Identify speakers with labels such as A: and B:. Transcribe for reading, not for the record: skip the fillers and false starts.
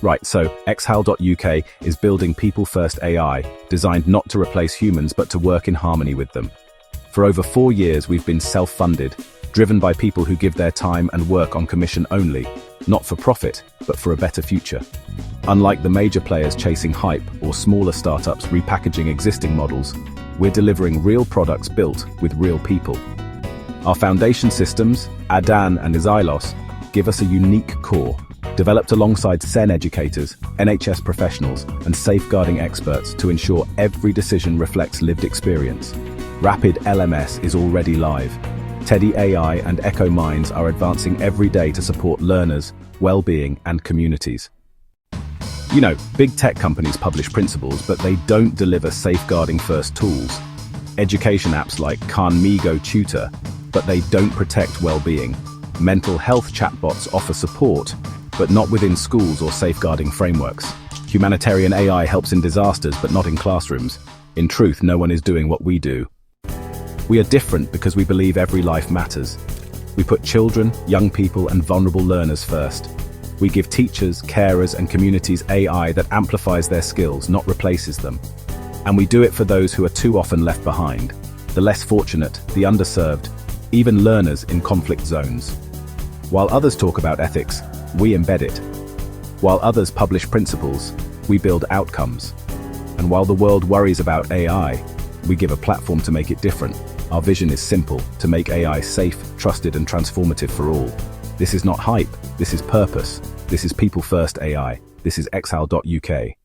A: Right, so XHILOS.UK is building people-first AI, designed not to replace humans but to work in harmony with them. For over 4 years, we've been self-funded, driven by people who give their time and work on commission only, not for profit, but for a better future. Unlike the major players chasing hype or smaller startups repackaging existing models, we're delivering real products built with real people. Our foundation systems, AADAN and XHILOS, give us a unique core, developed alongside SEN educators, NHS professionals, and safeguarding experts to ensure every decision reflects lived experience. Rapid LMS is already live. Teddy AI and EchoMinds are advancing every day to support learners, well-being, and communities. You know, big tech companies publish principles, but they don't deliver safeguarding first tools. Education apps like Khanmigo tutor, but they don't protect well-being. Mental health chatbots offer support, but not within schools or safeguarding frameworks. Humanitarian AI helps in disasters, but not in classrooms. In truth, no one is doing what we do. We are different because we believe every life matters. We put children, young people, and vulnerable learners first. We give teachers, carers, and communities AI that amplifies their skills, not replaces them. And we do it for those who are too often left behind, the less fortunate, the underserved, even learners in conflict zones. While others talk about ethics, we embed it. While others publish principles, we build outcomes. And while the world worries about AI, we give a platform to make it different. Our vision is simple: to make AI safe, trusted, and transformative for all. This is not hype, this is purpose. This is people-first AI. This is XHILOS.UK.